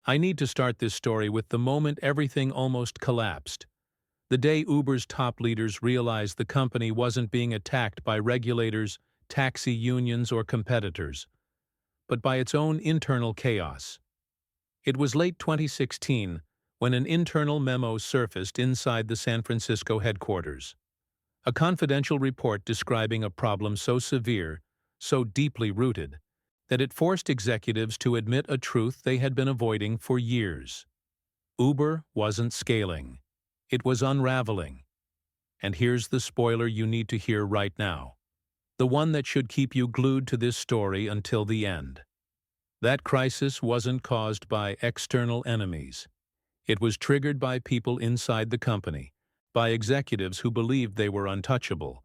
I need to start this story with the moment everything almost collapsed. The day Uber's top leaders realized the company wasn't being attacked by regulators, taxi unions, or competitors, but by its own internal chaos. It was late 2016 when an internal memo surfaced inside the San Francisco headquarters. A confidential report describing a problem so severe, so deeply rooted, that it forced executives to admit a truth they had been avoiding for years. Uber wasn't scaling. It was unraveling. And here's the spoiler you need to hear right now. The one that should keep you glued to this story until the end. That crisis wasn't caused by external enemies. It was triggered by people inside the company, by executives who believed they were untouchable,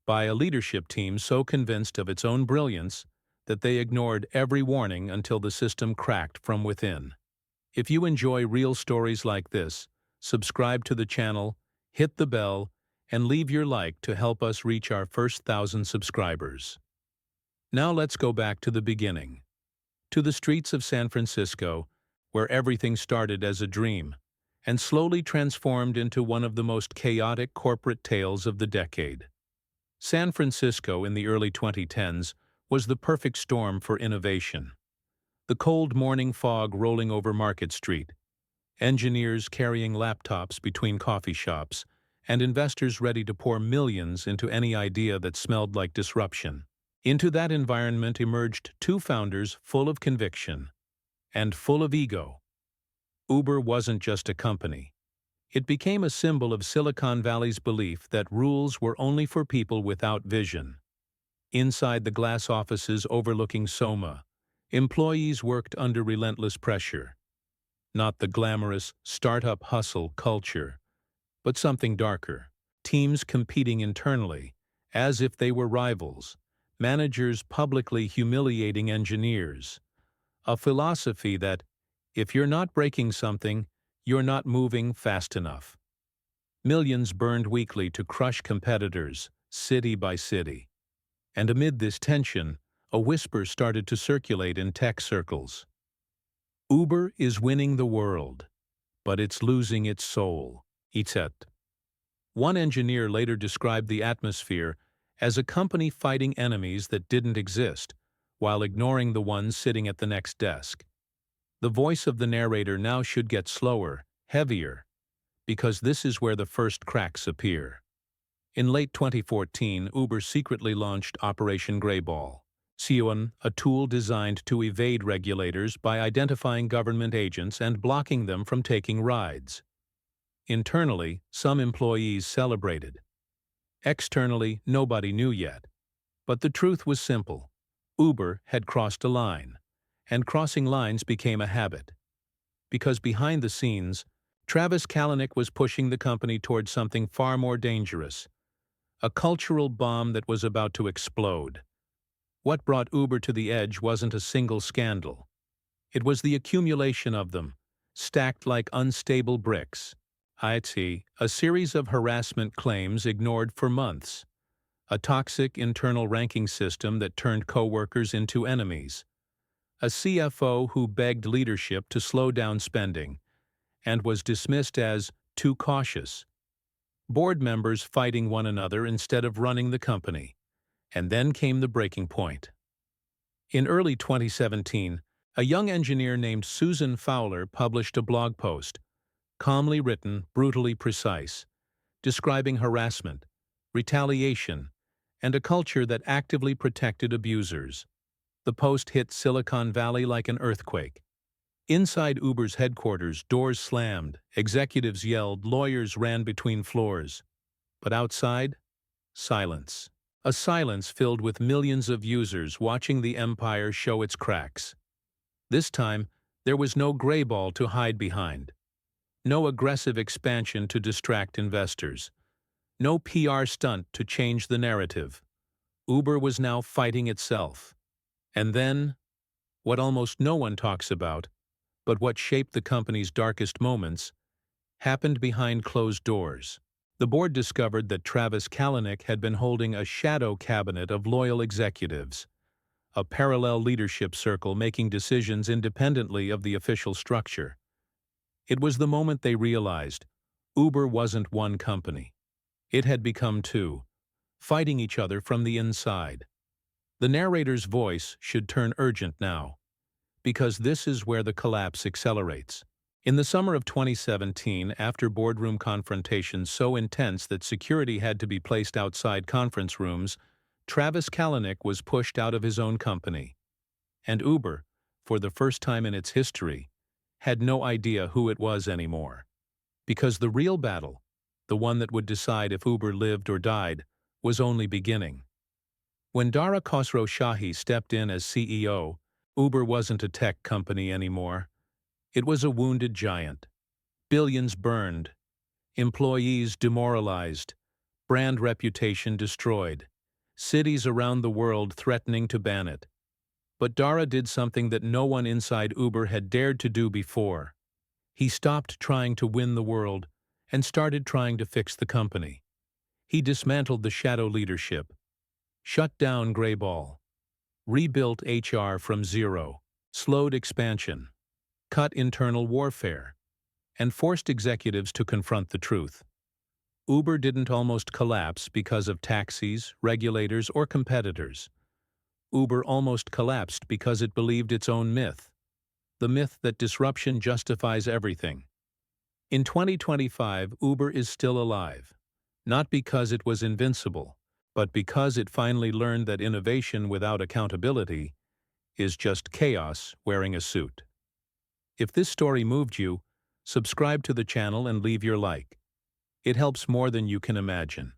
by a leadership team so convinced of its own brilliance that they ignored every warning until the system cracked from within. If you enjoy real stories like this, subscribe to the channel, hit the bell, and leave your like to help us reach our first 1,000 subscribers. Now let's go back to the beginning. To the streets of San Francisco, where everything started as a dream and slowly transformed into one of the most chaotic corporate tales of the decade. San Francisco in the early 2010s was the perfect storm for innovation. The cold morning fog rolling over Market Street, engineers carrying laptops between coffee shops, and investors ready to pour millions into any idea that smelled like disruption. Into that environment emerged two founders full of conviction and full of ego. Uber wasn't just a company. It became a symbol of Silicon Valley's belief that rules were only for people without vision. Inside the glass offices overlooking SoMa, employees worked under relentless pressure. Not the glamorous startup hustle culture, but something darker. Teams competing internally, as if they were rivals. Managers publicly humiliating engineers. A philosophy that, if you're not breaking something, you're not moving fast enough. Millions burned weekly to crush competitors, city by city. And amid this tension, a whisper started to circulate in tech circles. Uber is winning the world, but it's losing its soul. One engineer later described the atmosphere as a company fighting enemies that didn't exist, while ignoring the ones sitting at the next desk. The voice of the narrator now should get slower, heavier, because this is where the first cracks appear. In late 2014, Uber secretly launched Operation Greyball, a tool designed to evade regulators by identifying government agents and blocking them from taking rides. Internally, some employees celebrated. Externally, nobody knew yet. But the truth was simple. Uber had crossed a line, and crossing lines became a habit. Because behind the scenes, Travis Kalanick was pushing the company towards something far more dangerous, a cultural bomb that was about to explode. What brought Uber to the edge wasn't a single scandal. It was the accumulation of them, stacked like unstable bricks. A series of harassment claims ignored for months, a toxic internal ranking system that turned coworkers into enemies, a CFO who begged leadership to slow down spending and was dismissed as too cautious, board members fighting one another instead of running the company. And then came the breaking point. In early 2017, a young engineer named Susan Fowler published a blog post, calmly written, brutally precise, describing harassment, retaliation, and a culture that actively protected abusers. The post hit Silicon Valley like an earthquake. Inside Uber's headquarters, doors slammed, executives yelled, lawyers ran between floors. But outside, silence. A silence filled with millions of users watching the empire show its cracks. This time, there was no gray ball to hide behind. No aggressive expansion to distract investors. No PR stunt to change the narrative. Uber was now fighting itself. And then, what almost no one talks about, but what shaped the company's darkest moments, happened behind closed doors. The board discovered that Travis Kalanick had been holding a shadow cabinet of loyal executives, a parallel leadership circle making decisions independently of the official structure. It was the moment they realized Uber wasn't one company. It had become two, fighting each other from the inside. The narrator's voice should turn urgent now, because this is where the collapse accelerates. In the summer of 2017, after boardroom confrontations so intense that security had to be placed outside conference rooms, Travis Kalanick was pushed out of his own company. And Uber, for the first time in its history, had no idea who it was anymore. Because the real battle, the one that would decide if Uber lived or died, was only beginning. When Dara Khosrowshahi stepped in as CEO, Uber wasn't a tech company anymore. It was a wounded giant. Billions burned, employees demoralized, brand reputation destroyed, cities around the world threatening to ban it. But Dara did something that no one inside Uber had dared to do before. He stopped trying to win the world and started trying to fix the company. He dismantled the shadow leadership, shut down Grayball, rebuilt HR from zero, slowed expansion, cut internal warfare, and forced executives to confront the truth. Uber didn't almost collapse because of taxis, regulators, or competitors. Uber almost collapsed because it believed its own myth, the myth that disruption justifies everything. In 2025, Uber is still alive, not because it was invincible, but because it finally learned that innovation without accountability is just chaos wearing a suit. If this story moved you, subscribe to the channel and leave your like. It helps more than you can imagine.